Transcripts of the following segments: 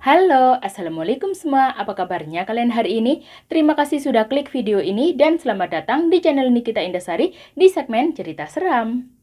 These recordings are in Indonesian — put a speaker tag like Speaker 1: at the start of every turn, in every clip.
Speaker 1: Halo, Assalamualaikum semua. Apa kabarnya kalian hari ini? Terima kasih sudah klik video ini dan selamat datang di channel Nikita Indasari di segmen Cerita Seram.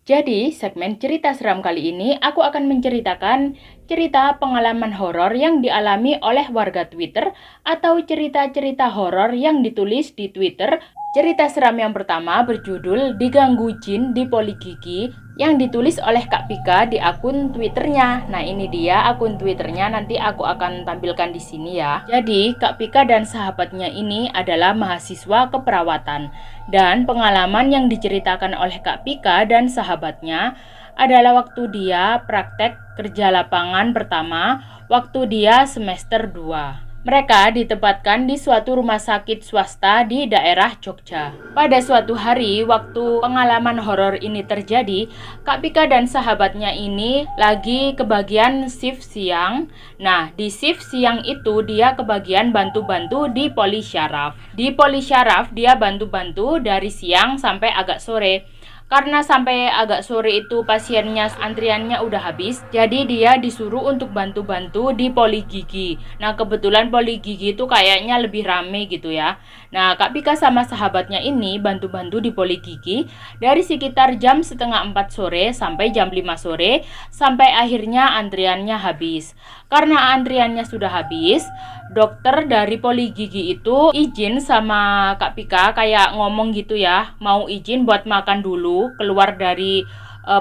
Speaker 1: Jadi, segmen cerita seram kali ini aku akan menceritakan cerita pengalaman horor yang dialami oleh warga Twitter atau cerita-cerita horor yang ditulis di Twitter. Cerita seram yang pertama berjudul Diganggu Jin di Poligigi yang ditulis oleh Kak Pika di akun Twitternya. Nah, ini dia akun Twitternya, nanti aku akan tampilkan di sini ya. Jadi, Kak Pika dan sahabatnya ini adalah mahasiswa keperawatan. Dan pengalaman yang diceritakan oleh Kak Pika dan sahabatnya adalah waktu dia praktek kerja lapangan pertama waktu dia semester 2. Mereka ditempatkan di suatu rumah sakit swasta di daerah Jogja. Pada suatu hari, waktu pengalaman horor ini terjadi, Kak Pika dan sahabatnya ini lagi kebagian shift siang. Nah, di shift siang itu dia kebagian bantu-bantu di polisyaraf. Di polisyaraf dia bantu-bantu dari siang sampai agak sore. Karena sampai agak sore itu pasiennya antriannya udah habis, jadi dia disuruh untuk bantu-bantu di poligigi. Nah, kebetulan poligigi itu kayaknya lebih rame gitu ya. Nah, Kak Pika sama sahabatnya ini bantu-bantu di poligigi dari sekitar jam setengah 4 sore sampai jam 5 sore, sampai akhirnya antriannya habis. Karena antriannya sudah habis, dokter dari poligigi itu izin sama Kak Pika, kayak ngomong gitu ya, mau izin buat makan dulu keluar dari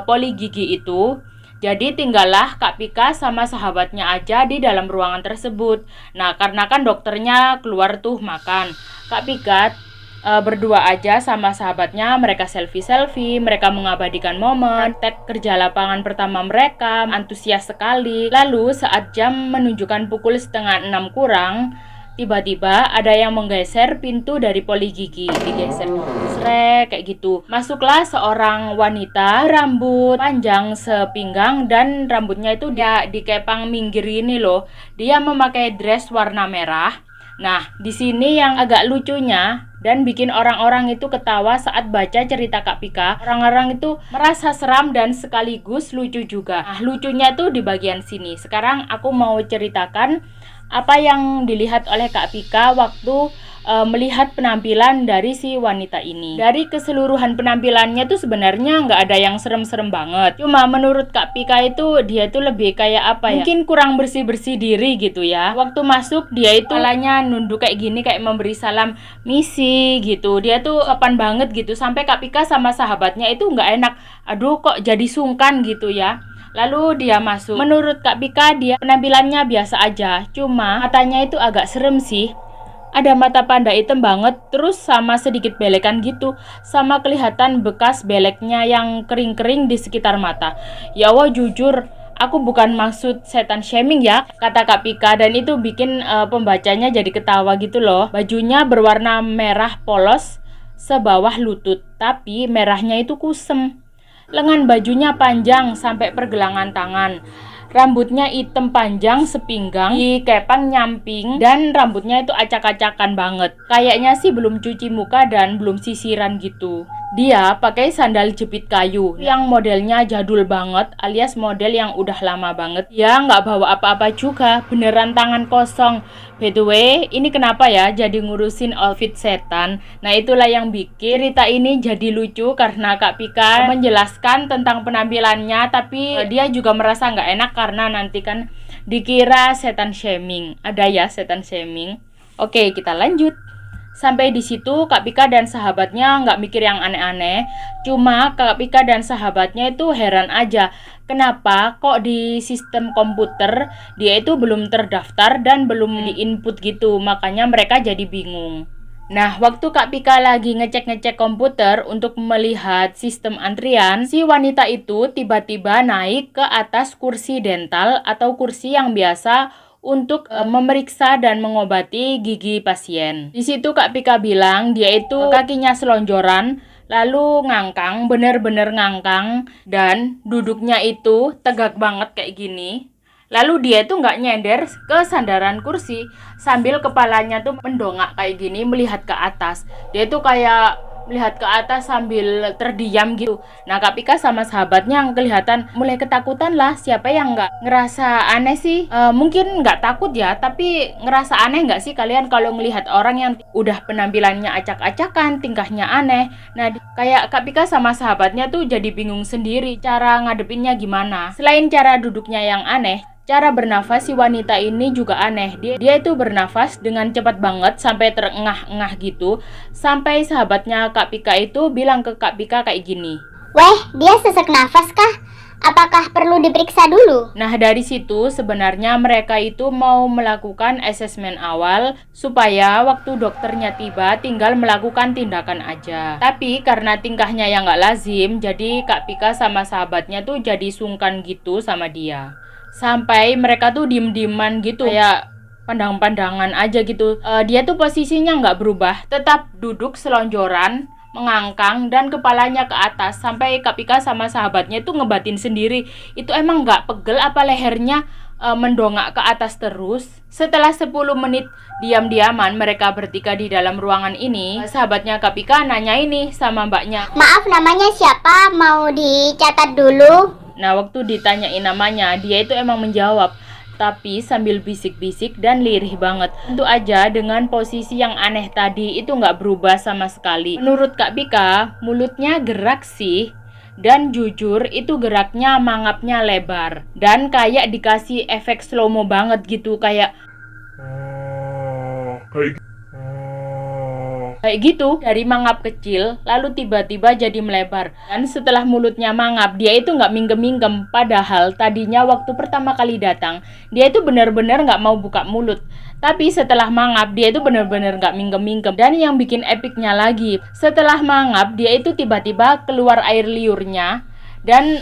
Speaker 1: poligigi itu. Jadi tinggallah Kak Pika sama sahabatnya aja di dalam ruangan tersebut. Nah, karena kan dokternya keluar tuh makan, Kak Pika berdua aja sama sahabatnya, mereka selfie-selfie, mereka mengabadikan momen praktek kerja lapangan pertama mereka, antusias sekali. Lalu saat jam menunjukkan pukul setengah 6 kurang, tiba-tiba ada yang menggeser pintu dari poligigi, digeser, srek, kayak gitu. Masuklah seorang wanita, rambut panjang sepinggang dan rambutnya itu dia dikepang minggir ini loh. Dia memakai dress warna merah. Nah, di sini yang agak lucunya dan bikin orang-orang itu ketawa saat baca cerita Kak Pika. Orang-orang itu merasa seram dan sekaligus lucu juga. Nah, lucunya tuh di bagian sini. Sekarang aku mau ceritakan apa yang dilihat oleh Kak Pika waktu melihat penampilan dari si wanita ini. Dari keseluruhan penampilannya tuh sebenarnya nggak ada yang serem-serem banget. Cuma menurut Kak Pika itu dia tuh lebih kayak apa ya? Mungkin kurang bersih-bersih diri gitu ya. Waktu masuk dia itu kepalanya nunduk kayak gini, kayak memberi salam misi gitu. Dia tuh sopan banget gitu. Sampai Kak Pika sama sahabatnya itu nggak enak. Aduh, kok jadi sungkan gitu ya. Lalu dia masuk. Menurut Kak Pika dia penampilannya biasa aja. Cuma matanya itu agak serem sih. Ada mata panda hitam banget, terus sama sedikit belekan gitu, sama kelihatan bekas beleknya yang kering-kering di sekitar mata. Ya Allah, jujur, aku bukan maksud setan shaming ya, kata Kak Pika, dan itu bikin pembacanya jadi ketawa gitu loh. Bajunya berwarna merah polos sebawah lutut, tapi merahnya itu kusem. Lengan bajunya panjang sampai pergelangan tangan. Rambutnya hitam panjang sepinggang, dikepang nyamping, dan rambutnya itu acak-acakan banget. Kayaknya sih belum cuci muka dan belum sisiran gitu. Dia pakai sandal jepit kayu yang modelnya jadul banget, alias model yang udah lama banget. Ya nggak bawa apa-apa juga, beneran tangan kosong. By the way, ini kenapa ya jadi ngurusin outfit setan? Nah, itulah yang bikin cerita ini jadi lucu karena Kak Pika menjelaskan tentang penampilannya, tapi dia juga merasa nggak enak karena nanti kan dikira setan shaming. Ada ya setan shaming. Oke, kita lanjut. Sampai di situ Kak Pika dan sahabatnya nggak mikir yang aneh-aneh. Cuma Kak Pika dan sahabatnya itu heran aja. Kenapa kok di sistem komputer dia itu belum terdaftar dan belum diinput gitu. Makanya mereka jadi bingung. Nah, waktu Kak Pika lagi ngecek-ngecek komputer untuk melihat sistem antrian, si wanita itu tiba-tiba naik ke atas kursi dental atau kursi yang biasa untuk memeriksa dan mengobati gigi pasien. Di situ Kak Pika bilang dia itu kakinya selonjoran, lalu ngangkang, bener-bener ngangkang, dan duduknya itu tegak banget kayak gini. Lalu dia tuh nggak nyender ke sandaran kursi, sambil kepalanya tuh mendongak kayak gini melihat ke atas. Dia tuh kayak melihat ke atas sambil terdiam gitu. Nah, Kak Pika sama sahabatnya yang kelihatan mulai ketakutan lah. Siapa yang nggak ngerasa aneh sih? Mungkin nggak takut ya, tapi ngerasa aneh nggak sih kalian kalau melihat orang yang udah penampilannya acak-acakan, tingkahnya aneh? Nah, kayak Kak Pika sama sahabatnya tuh jadi bingung sendiri cara ngadepinnya gimana. Selain cara duduknya yang aneh, cara bernafas si wanita ini juga aneh. Dia itu bernafas dengan cepat banget sampai terengah-engah gitu. Sampai sahabatnya Kak Pika itu bilang ke Kak Pika kayak gini.
Speaker 2: Weh, dia sesak nafas kah? Apakah perlu diperiksa dulu?
Speaker 1: Nah, dari situ sebenarnya mereka itu mau melakukan asesmen awal supaya waktu dokternya tiba tinggal melakukan tindakan aja. Tapi karena tingkahnya yang nggak lazim, jadi Kak Pika sama sahabatnya tuh jadi sungkan gitu sama dia. Sampai mereka tuh diem-dieman gitu, kayak pandang-pandangan aja gitu. Dia tuh posisinya nggak berubah, tetap duduk selonjoran, mengangkang dan kepalanya ke atas. Sampai Kak Pika sama sahabatnya tuh ngebatin sendiri, itu emang nggak pegel apa lehernya mendongak ke atas terus. Setelah 10 menit diam-diaman mereka bertiga di dalam ruangan ini, sahabatnya Kak Pika nanya ini sama mbaknya.
Speaker 2: Maaf, namanya siapa? Mau dicatat dulu?
Speaker 1: Nah, waktu ditanyain namanya, dia itu emang menjawab, tapi sambil bisik-bisik dan lirih banget. Tentu aja dengan posisi yang aneh tadi itu nggak berubah sama sekali. Menurut Kak Pika, mulutnya gerak sih, dan jujur itu geraknya mangapnya lebar. Dan kayak dikasih efek slow-mo banget gitu, kayak kayak gitu, dari mangap kecil lalu tiba-tiba jadi melebar. Dan setelah mulutnya mangap, dia itu nggak minggem-minggem. Padahal tadinya waktu pertama kali datang, dia itu benar-benar nggak mau buka mulut. Tapi setelah mangap, dia itu benar-benar nggak minggem-minggem. Dan yang bikin epicnya lagi, setelah mangap, dia itu tiba-tiba keluar air liurnya. Dan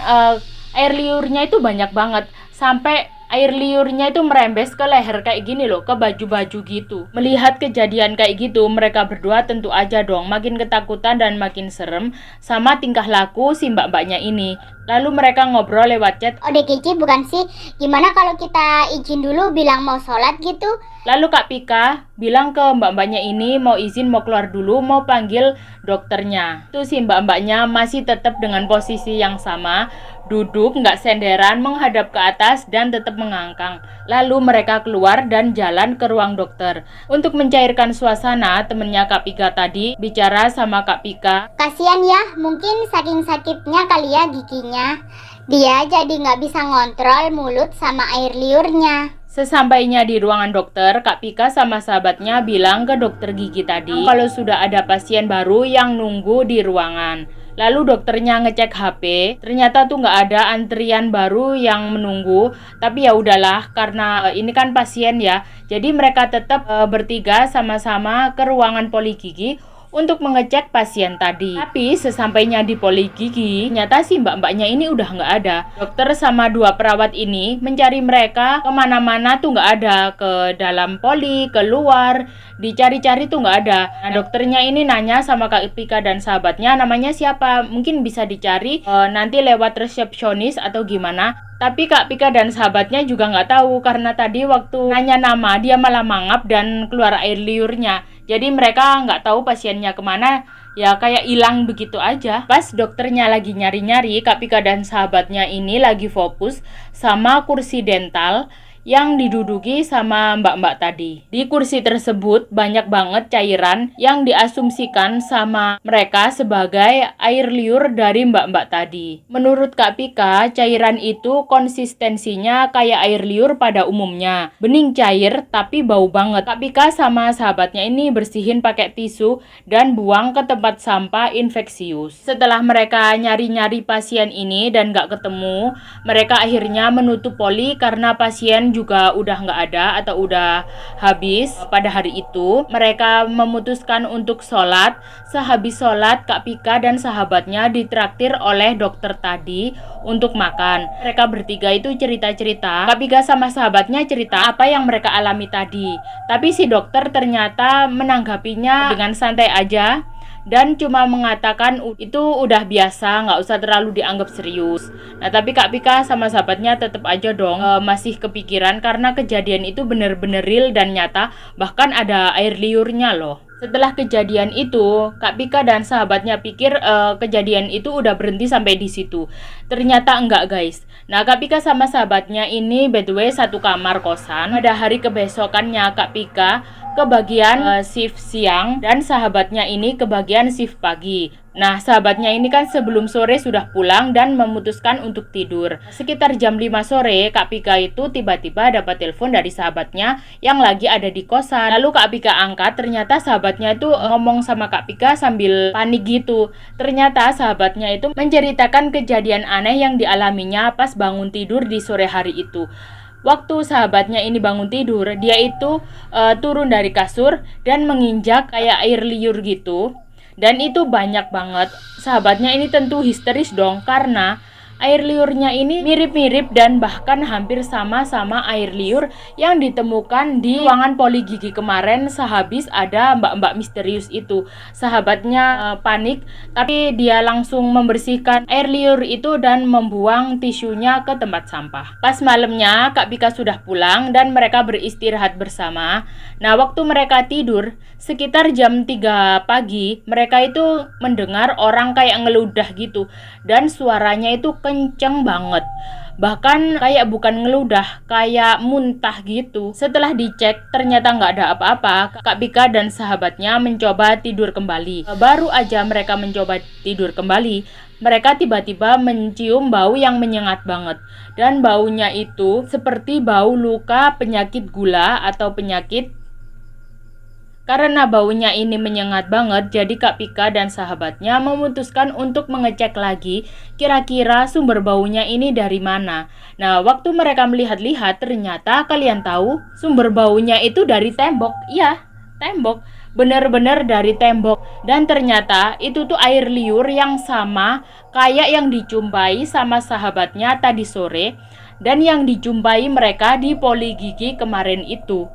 Speaker 1: air liurnya itu banyak banget, sampai air liurnya itu merembes ke leher kayak gini loh, ke baju-baju gitu. Melihat kejadian kayak gitu, mereka berdua tentu aja dong makin ketakutan dan makin serem sama tingkah laku si mbak-mbaknya ini. Lalu mereka ngobrol lewat chat.
Speaker 2: Ode Kiki bukan sih? Gimana kalau kita izin dulu bilang mau sholat gitu?
Speaker 1: Lalu Kak Pika bilang ke mbak-mbaknya ini mau izin, mau keluar dulu, mau panggil dokternya. Tuh si mbak-mbaknya masih tetap dengan posisi yang sama, duduk nggak senderan, menghadap ke atas dan tetap mengangkang. Lalu mereka keluar dan jalan ke ruang dokter. Untuk mencairkan suasana, temennya Kak Pika tadi bicara sama Kak Pika.
Speaker 2: Kasian ya, mungkin saking sakitnya kali ya giginya. Dia jadi nggak bisa ngontrol mulut sama air liurnya.
Speaker 1: Sesampainya di ruangan dokter, Kak Pika sama sahabatnya bilang ke dokter gigi tadi kalau sudah ada pasien baru yang nunggu di ruangan. Lalu dokternya ngecek HP, ternyata tuh nggak ada antrian baru yang menunggu. Tapi ya udahlah, karena ini kan pasien ya, jadi mereka tetap bertiga sama-sama ke ruangan poli gigi untuk mengecek pasien tadi. Tapi sesampainya di poli gigi, ternyata si mbak-mbaknya ini udah nggak ada. Dokter sama dua perawat ini mencari mereka kemana-mana tuh nggak ada, ke dalam poli, keluar, dicari-cari tuh nggak ada. Nah, dokternya ini nanya sama Kak Pika dan sahabatnya, namanya siapa? Mungkin bisa dicari nanti lewat resepsionis atau gimana. Tapi Kak Pika dan sahabatnya juga nggak tahu, karena tadi waktu nanya nama dia malah mangap dan keluar air liurnya. Jadi mereka nggak tahu pasiennya kemana, ya kayak hilang begitu aja. Pas dokternya lagi nyari-nyari, Kak Pika dan sahabatnya ini lagi fokus sama kursi dental yang diduduki sama mbak-mbak tadi. Di kursi tersebut banyak banget cairan yang diasumsikan sama mereka sebagai air liur dari mbak-mbak tadi. Menurut Kak Pika, cairan itu konsistensinya kayak air liur pada umumnya. Bening cair tapi bau banget. Kak Pika sama sahabatnya ini bersihin pakai tisu dan buang ke tempat sampah infeksius. Setelah mereka nyari-nyari pasien ini dan gak ketemu, mereka akhirnya menutup poli karena pasien juga udah nggak ada atau udah habis pada hari itu. Mereka memutuskan untuk sholat. Sehabis sholat, Kak Pika dan sahabatnya ditraktir oleh dokter tadi untuk makan. Mereka bertiga itu cerita-cerita. Kak Pika sama sahabatnya cerita apa yang mereka alami tadi. Tapi si dokter ternyata menanggapinya dengan santai aja dan cuma mengatakan itu udah biasa, nggak usah terlalu dianggap serius. Nah, tapi Kak Pika sama sahabatnya tetap aja dong masih kepikiran karena kejadian itu bener-bener real dan nyata, bahkan ada air liurnya loh. Setelah kejadian itu, Kak Pika dan sahabatnya pikir kejadian itu udah berhenti sampai di situ. Ternyata enggak, guys. Nah, Kak Pika sama sahabatnya ini by the way satu kamar kosan. Pada hari kebesokannya Kak Pika kebagian shift siang dan sahabatnya ini kebagian shift pagi. Nah, sahabatnya ini kan sebelum sore sudah pulang dan memutuskan untuk tidur. Sekitar jam 5 sore, Kak Pika itu tiba-tiba dapat telepon dari sahabatnya yang lagi ada di kosan. Lalu Kak Pika angkat, ternyata sahabatnya itu ngomong sama Kak Pika sambil panik gitu. Ternyata sahabatnya itu menceritakan kejadian aneh yang dialaminya pas bangun tidur di sore hari itu. Waktu sahabatnya ini bangun tidur, dia itu turun dari kasur dan menginjak kayak air liur gitu. Dan itu banyak banget. Sahabatnya ini tentu histeris dong karena air liurnya ini mirip-mirip dan bahkan hampir sama air liur yang ditemukan di ruangan poli gigi kemarin sehabis ada mbak-mbak misterius itu. Sahabatnya panik, tapi dia langsung membersihkan air liur itu dan membuang tisunya ke tempat sampah. Pas malamnya Kak Pika sudah pulang dan mereka beristirahat bersama. Nah, waktu mereka tidur sekitar jam 3 pagi, mereka itu mendengar orang kayak ngeludah gitu dan suaranya itu kenceng banget. Bahkan kayak bukan ngeludah, kayak muntah gitu. Setelah dicek, ternyata nggak ada apa-apa. Kak Pika dan sahabatnya mencoba tidur kembali. Baru aja mereka mencoba tidur kembali, mereka tiba-tiba mencium bau yang menyengat banget. Dan baunya itu seperti bau luka penyakit gula atau penyakit. Karena baunya ini menyengat banget, jadi Kak Pika dan sahabatnya memutuskan untuk mengecek lagi kira-kira sumber baunya ini dari mana. Nah, waktu mereka melihat-lihat, ternyata kalian tahu sumber baunya itu dari tembok. Iya, tembok. Bener-bener dari tembok. Dan ternyata itu tuh air liur yang sama kayak yang dijumpai sama sahabatnya tadi sore dan yang dijumpai mereka di poli gigi kemarin itu.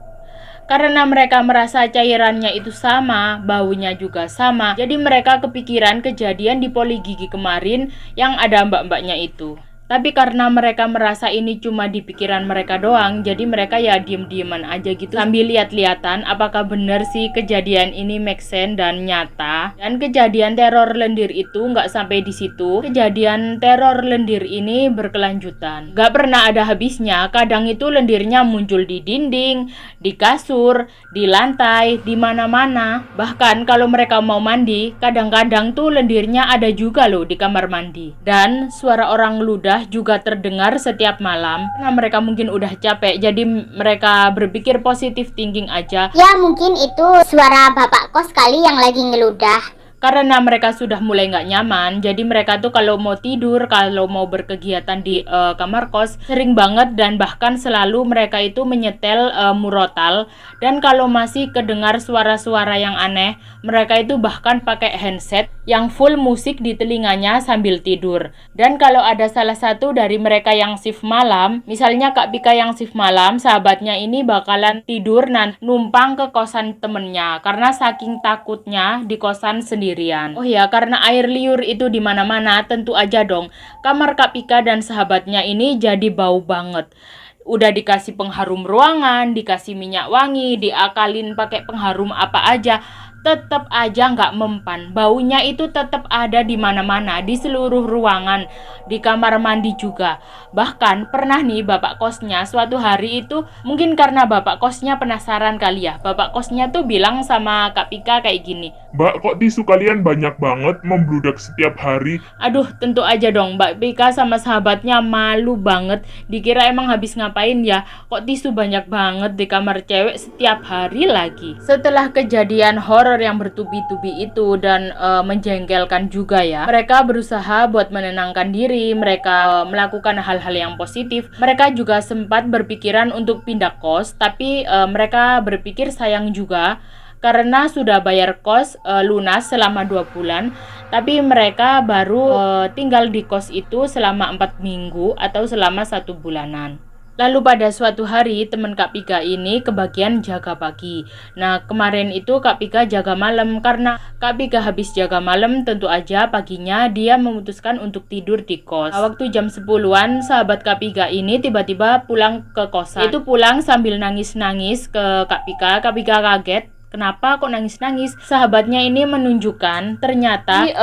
Speaker 1: Karena mereka merasa cairannya itu sama, baunya juga sama, jadi mereka kepikiran kejadian di poli gigi kemarin yang ada mbak-mbaknya itu. Tapi karena mereka merasa ini cuma di pikiran mereka doang, jadi mereka ya diem-dieman aja gitu sambil lihat-lihatan apakah bener sih kejadian ini make sense dan nyata. Dan kejadian teror lendir itu nggak sampai di situ. Kejadian teror lendir ini berkelanjutan. Nggak pernah ada habisnya. Kadang itu lendirnya muncul di dinding, di kasur, di lantai, di mana-mana. Bahkan kalau mereka mau mandi, kadang-kadang tuh lendirnya ada juga loh di kamar mandi. Dan suara orang ludah juga terdengar setiap malam. Karena mereka mungkin udah capek, jadi mereka berpikir positif thinking aja.
Speaker 2: Ya mungkin itu suara bapak kos kali yang lagi ngeludah.
Speaker 1: Karena mereka sudah mulai nggak nyaman, jadi mereka tuh kalau mau tidur, kalau mau berkegiatan di kamar kos, sering banget dan bahkan selalu mereka itu menyetel murotal. Dan kalau masih kedengar suara-suara yang aneh, mereka itu bahkan pakai handset yang full musik di telinganya sambil tidur. Dan kalau ada salah satu dari mereka yang shift malam, misalnya Kak Pika yang shift malam, sahabatnya ini bakalan tidur dan numpang ke kosan temennya karena saking takutnya di kosan sendiri. Oh ya, karena air liur itu di mana-mana, tentu aja dong kamar Kak Pika dan sahabatnya ini jadi bau banget. Udah dikasih pengharum ruangan, dikasih minyak wangi, diakalin pakai pengharum apa aja, tetap aja nggak mempan. Baunya itu tetap ada di mana-mana, di seluruh ruangan, di kamar mandi juga. Bahkan pernah nih bapak kosnya suatu hari itu, mungkin karena bapak kosnya penasaran kali ya, bapak kosnya tuh bilang sama Kak Pika kayak gini,
Speaker 3: "Mbak, kok tisu kalian banyak banget membludak setiap hari?"
Speaker 1: Aduh, tentu aja dong Mbak Pika sama sahabatnya malu banget. Dikira emang habis ngapain ya, kok tisu banyak banget di kamar cewek setiap hari lagi. Setelah kejadian horor yang bertubi-tubi itu dan menjengkelkan juga ya, mereka berusaha buat menenangkan diri. Mereka melakukan hal-hal yang positif. Mereka juga sempat berpikiran untuk pindah kos, tapi mereka berpikir sayang juga karena sudah bayar kos lunas selama 2 bulan, tapi mereka baru tinggal di kos itu selama 4 minggu atau selama 1 bulanan. Lalu pada suatu hari teman Kak Pika ini kebagian jaga pagi. Nah kemarin itu Kak Pika jaga malam. Karena Kak Pika habis jaga malam, tentu aja paginya dia memutuskan untuk tidur di kos. Waktu jam 10-an sahabat Kak Pika ini tiba-tiba pulang ke kosan. Itu pulang sambil nangis-nangis ke Kak Pika. Kak Pika kaget Kenapa kok nangis-nangis? Sahabatnya ini menunjukkan ternyata di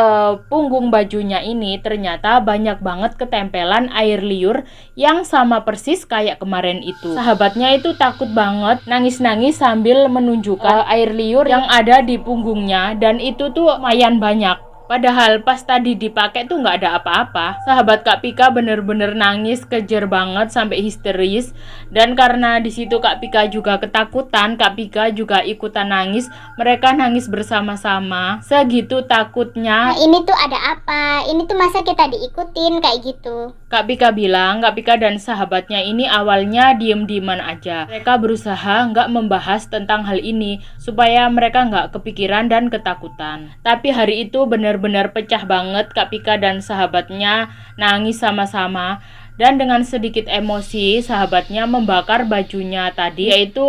Speaker 1: punggung bajunya ini ternyata banyak banget ketempelan air liur yang sama persis kayak kemarin itu. Sahabatnya itu takut banget, nangis-nangis sambil menunjukkan air liur yang ada di punggungnya, dan itu tuh lumayan banyak. Padahal pas tadi dipakai tuh nggak ada apa-apa. Sahabat Kak Pika bener-bener nangis, kejer banget sampai histeris. Dan karena di situ Kak Pika juga ketakutan, Kak Pika juga ikutan nangis. Mereka nangis bersama-sama. Segitu takutnya.
Speaker 2: Nah, ini tuh ada apa? Ini tuh masa kita diikutin kayak gitu?
Speaker 1: Kak Pika bilang, Kak Pika dan sahabatnya ini awalnya diem-dieman aja. Mereka berusaha nggak membahas tentang hal ini supaya mereka nggak kepikiran dan ketakutan. Tapi hari itu benar-benar pecah banget. Kak Pika dan sahabatnya nangis sama-sama. Dan dengan sedikit emosi, sahabatnya membakar bajunya tadi, yaitu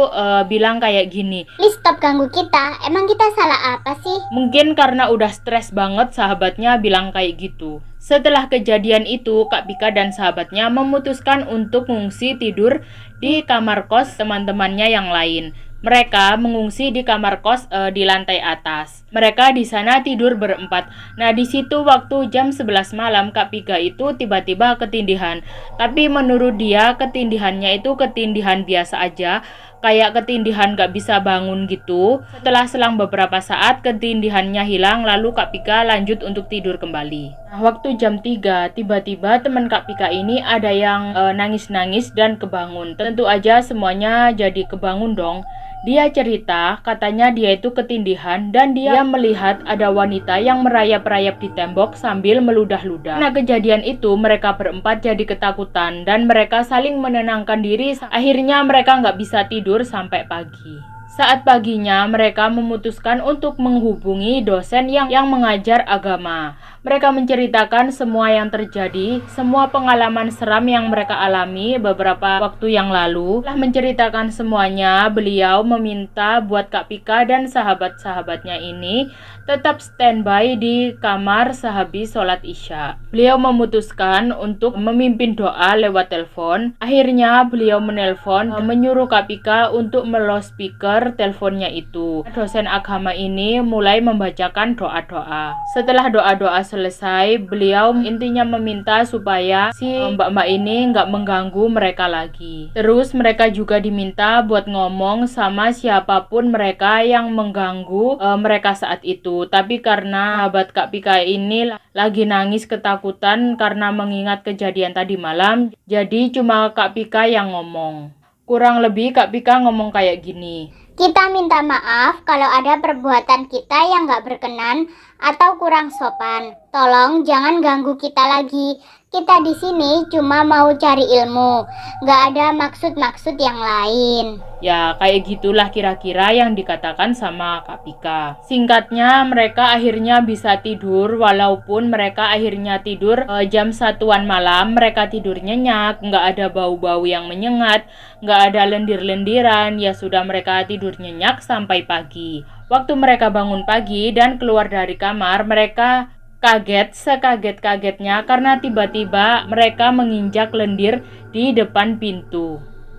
Speaker 1: bilang kayak gini,
Speaker 2: "Please stop ganggu kita, emang kita salah apa sih?"
Speaker 1: Mungkin karena udah stres banget, sahabatnya bilang kayak gitu. Setelah kejadian itu, Kak Pika dan sahabatnya memutuskan untuk mengungsi tidur di kamar kos teman-temannya yang lain. Mereka mengungsi di kamar kos di lantai atas. Mereka di sana tidur berempat. Nah, di situ waktu jam 11 malam Kak Pika itu tiba-tiba ketindihan. Tapi menurut dia ketindihannya itu ketindihan biasa aja, kayak ketindihan gak bisa bangun gitu. Setelah selang beberapa saat ketindihannya hilang, lalu Kak Pika lanjut untuk tidur kembali. Nah, waktu jam 3 tiba-tiba teman Kak Pika ini ada yang nangis-nangis dan kebangun. Tentu aja semuanya jadi kebangun dong. Dia cerita, katanya dia itu ketindihan dan dia melihat ada wanita yang merayap-rayap di tembok sambil meludah-ludah. Nah, kejadian itu mereka berempat jadi ketakutan dan mereka saling menenangkan diri. Akhirnya mereka nggak bisa tidur sampai pagi. Saat paginya mereka memutuskan untuk menghubungi dosen yang mengajar agama. Mereka menceritakan semua yang terjadi, semua pengalaman seram yang mereka alami beberapa waktu yang lalu. Setelah menceritakan semuanya, beliau meminta buat Kak Pika dan sahabat-sahabatnya ini tetap standby di kamar sehabis sholat Isya. Beliau memutuskan untuk memimpin doa lewat telepon. Akhirnya beliau menelpon, menyuruh Kak Pika untuk meloudspeaker teleponnya itu. Dosen agama ini mulai membacakan doa-doa. Setelah doa-doa selesai, beliau intinya meminta supaya si mbak-mbak ini nggak mengganggu mereka lagi. Terus mereka juga diminta buat ngomong sama siapapun mereka yang mengganggu mereka saat itu. Tapi karena sahabat Kak Pika ini lagi nangis ketakutan karena mengingat kejadian tadi malam, jadi cuma Kak Pika yang ngomong. Kurang lebih Kak Pika ngomong kayak gini,
Speaker 2: "Kita minta maaf kalau ada perbuatan kita yang gak berkenan atau kurang sopan. Tolong jangan ganggu kita lagi. Kita di sini cuma mau cari ilmu, gak ada maksud-maksud yang lain."
Speaker 1: Ya, kayak gitulah kira-kira yang dikatakan sama Kak Pika. Singkatnya, mereka akhirnya bisa tidur, walaupun mereka akhirnya tidur jam 1-an malam. Mereka tidur nyenyak, nggak ada bau-bau yang menyengat, nggak ada lendir-lendiran. Ya sudah, mereka tidur nyenyak sampai pagi. Waktu mereka bangun pagi dan keluar dari kamar, mereka kaget sekaget-kagetnya karena tiba-tiba mereka menginjak lendir di depan pintu.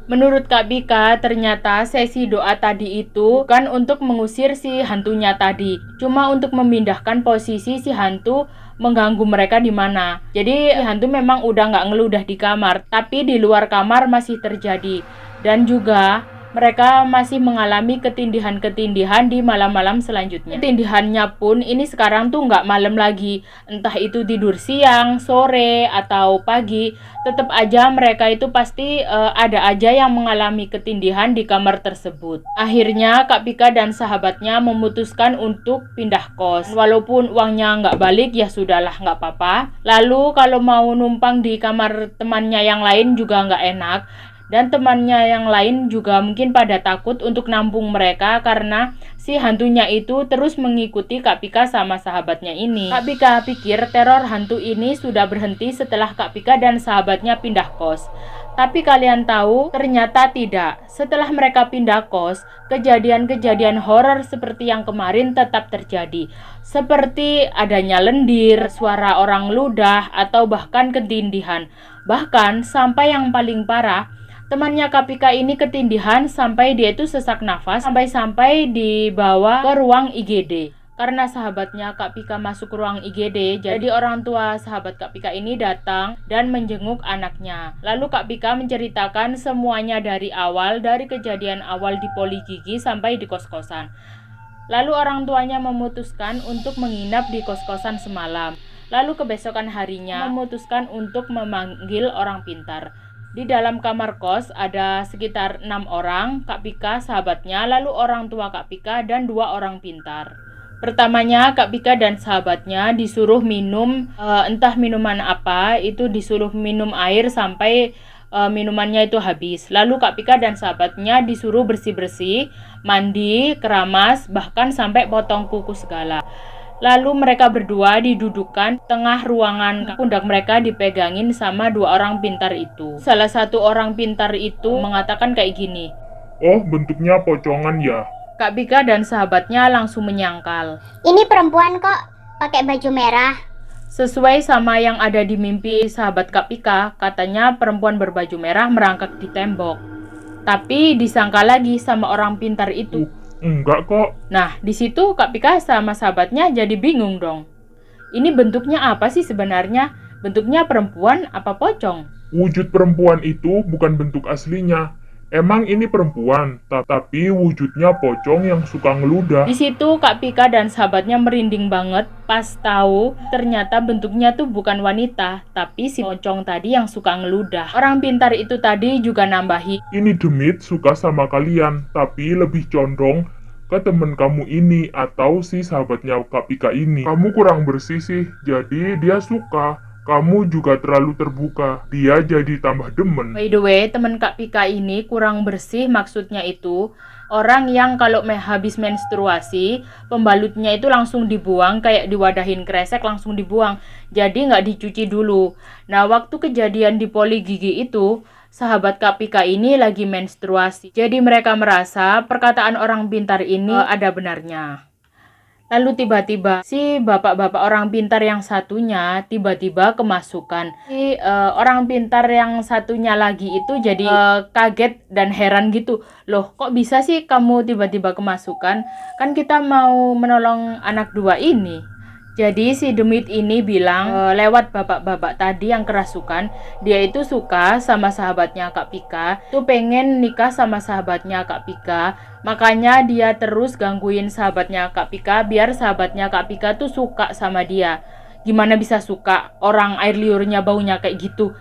Speaker 1: Menurut Kak Pika, ternyata sesi doa tadi itu bukan untuk mengusir si hantunya tadi, cuma untuk memindahkan posisi si hantu mengganggu mereka di mana. Jadi si hantu memang udah nggak ngeludah di kamar, tapi di luar kamar masih terjadi. Dan juga mereka masih mengalami ketindihan-ketindihan di malam-malam selanjutnya. Ketindihannya pun ini sekarang tuh nggak malam lagi, entah itu tidur siang, sore, atau pagi, tetap aja mereka itu pasti ada aja yang mengalami ketindihan di kamar tersebut. Akhirnya Kak Pika dan sahabatnya memutuskan untuk pindah kos. Walaupun uangnya nggak balik, ya sudahlah, nggak apa-apa. Lalu kalau mau numpang di kamar temannya yang lain juga nggak enak. Dan temannya yang lain juga mungkin pada takut untuk nampung mereka karena si hantunya itu terus mengikuti Kak Pika sama sahabatnya ini. Kak Pika pikir teror hantu ini sudah berhenti setelah Kak Pika dan sahabatnya pindah kos. Tapi kalian tahu, ternyata tidak. Setelah mereka pindah kos, kejadian-kejadian horor seperti yang kemarin tetap terjadi. Seperti adanya lendir, suara orang ludah, atau bahkan ketindihan. Bahkan sampai yang paling parah, Temannya Kak Pika ini ketindihan sampai dia itu sesak nafas sampai dibawa ke ruang IGD. Karena sahabatnya Kak Pika masuk ke ruang IGD, jadi orang tua sahabat Kak Pika ini datang dan menjenguk anaknya. Lalu Kak Pika menceritakan semuanya dari awal, dari kejadian awal di Poli Gigi sampai di kos-kosan. Lalu orang tuanya memutuskan untuk menginap di kos-kosan semalam. Lalu kebesokan harinya memutuskan untuk memanggil orang pintar. Di dalam kamar kos ada sekitar 6 orang, Kak Pika, sahabatnya, lalu orang tua Kak Pika dan 2 orang pintar. Pertamanya Kak Pika dan sahabatnya disuruh minum entah minuman apa, itu disuruh minum air sampai minumannya itu habis. Lalu Kak Pika dan sahabatnya disuruh bersih-bersih, mandi, keramas, bahkan sampai potong kuku segala. Lalu mereka berdua didudukan tengah ruangan, pundak mereka dipegangin sama 2 orang pintar itu. Salah satu orang pintar itu mengatakan kayak gini,
Speaker 3: Oh, bentuknya pocongan ya?
Speaker 1: Kak Pika dan sahabatnya langsung menyangkal.
Speaker 2: Ini perempuan kok pakai baju merah.
Speaker 1: Sesuai sama yang ada di mimpi sahabat Kak Pika, katanya perempuan berbaju merah merangkak di tembok. Tapi disangka lagi sama orang pintar itu.
Speaker 3: Enggak kok.
Speaker 1: Nah, di situ Kak Pika sama sahabatnya jadi bingung dong. Ini bentuknya apa sih sebenarnya? Bentuknya perempuan apa pocong?
Speaker 3: Wujud perempuan itu bukan bentuk aslinya. Emang ini perempuan, tapi wujudnya pocong yang suka ngeludah.
Speaker 1: Di situ Kak Pika dan sahabatnya merinding banget pas tahu ternyata bentuknya tuh bukan wanita, tapi si pocong tadi yang suka ngeludah. Orang pintar itu tadi juga nambahi,
Speaker 3: Ini demit suka sama kalian, tapi lebih condong ke temen kamu ini atau si sahabatnya Kak Pika ini. Kamu kurang bersih sih, jadi dia suka. Kamu juga terlalu terbuka, dia jadi tambah demen.
Speaker 1: By the way, temen Kak Pika ini kurang bersih, maksudnya itu orang yang kalau habis menstruasi, pembalutnya itu langsung dibuang, kayak diwadahin kresek langsung dibuang. Jadi nggak dicuci dulu. Nah, waktu kejadian di Poli Gigi itu, sahabat Kak Pika ini lagi menstruasi. Jadi mereka merasa perkataan orang pintar ini ada benarnya. Lalu tiba-tiba si bapak-bapak orang pintar yang satunya tiba-tiba kemasukan. Si orang pintar yang satunya lagi itu jadi kaget dan heran gitu. Loh, kok bisa sih kamu tiba-tiba kemasukan? Kan kita mau menolong anak 2 ini. Jadi si demit ini bilang lewat bapak-bapak tadi yang kerasukan, dia itu suka sama sahabatnya Kak Pika, tuh pengen nikah sama sahabatnya Kak Pika. Makanya dia terus gangguin sahabatnya Kak Pika biar sahabatnya Kak Pika tuh suka sama dia. Gimana bisa suka? Orang air liurnya baunya kayak gitu.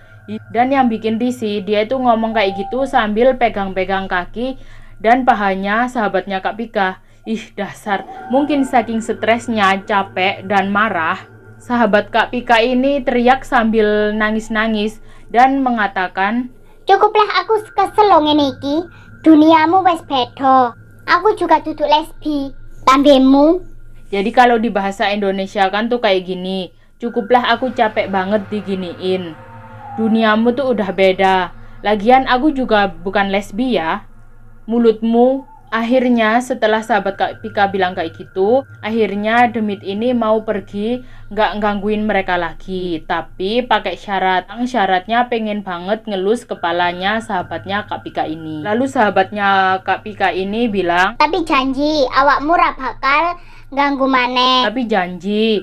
Speaker 1: Dan yang bikin risih, dia itu ngomong kayak gitu sambil pegang-pegang kaki dan pahanya sahabatnya Kak Pika. Ih, dasar. Mungkin saking stresnya, capek, dan marah, sahabat Kak Pika ini teriak sambil nangis-nangis dan mengatakan,
Speaker 2: Cukuplah aku kesel lo ngene iki. Duniamu wes beda. Aku juga duduk lesbi. Tambemu.
Speaker 1: Jadi kalau di bahasa Indonesia kan tuh kayak gini, cukuplah aku capek banget diginiin. Duniamu tuh udah beda. Lagian aku juga bukan lesbi ya. Mulutmu. Akhirnya setelah sahabat Kak Pika bilang kayak gitu, akhirnya demit ini mau pergi, nggak gangguin mereka lagi, tapi pakai syaratnya pengen banget ngelus kepalanya sahabatnya Kak Pika ini. Lalu sahabatnya Kak Pika ini bilang,
Speaker 2: Tapi janji awakmu ra bakal ganggu maneh.
Speaker 1: tapi janji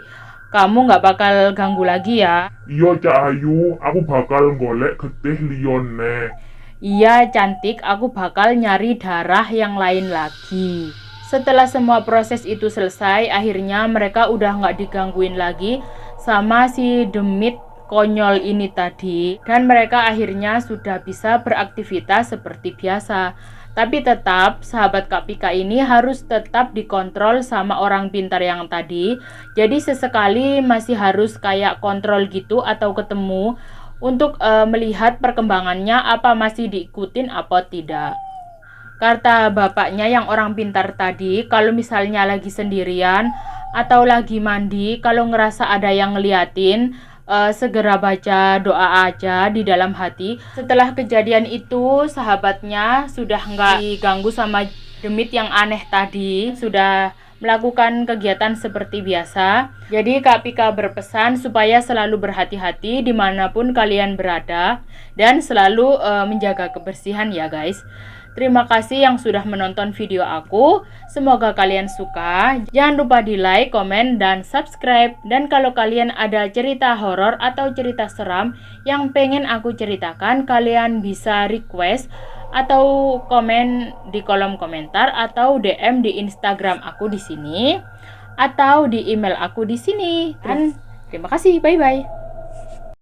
Speaker 1: kamu nggak bakal ganggu lagi ya.
Speaker 3: Iya Cak Ayu, aku bakal golek getih liyon nek.
Speaker 1: Iya cantik, aku bakal nyari darah yang lain lagi. Setelah semua proses itu selesai, akhirnya mereka udah nggak digangguin lagi sama si demit konyol ini tadi. Dan mereka akhirnya sudah bisa beraktivitas seperti biasa. Tapi tetap sahabat Kak Pika ini harus tetap dikontrol sama orang pintar yang tadi. Jadi sesekali masih harus kayak kontrol gitu atau ketemu untuk melihat perkembangannya apa masih diikutin apa tidak. Kata bapaknya yang orang pintar tadi, kalau misalnya lagi sendirian atau lagi mandi, kalau ngerasa ada yang ngeliatin, segera baca doa aja di dalam hati. Setelah kejadian itu, sahabatnya sudah nggak diganggu sama demit yang aneh tadi, sudah melakukan kegiatan seperti biasa. Jadi Kak Pika berpesan supaya selalu berhati-hati dimanapun kalian berada dan selalu menjaga kebersihan ya guys. Terima kasih yang sudah menonton video aku. Semoga kalian suka. Jangan lupa di like, komen, dan subscribe. Dan kalau kalian ada cerita horor atau cerita seram yang pengen aku ceritakan, kalian bisa request atau komen di kolom komentar atau DM di Instagram aku di sini atau di email aku di sini. Dan terima kasih. Bye bye.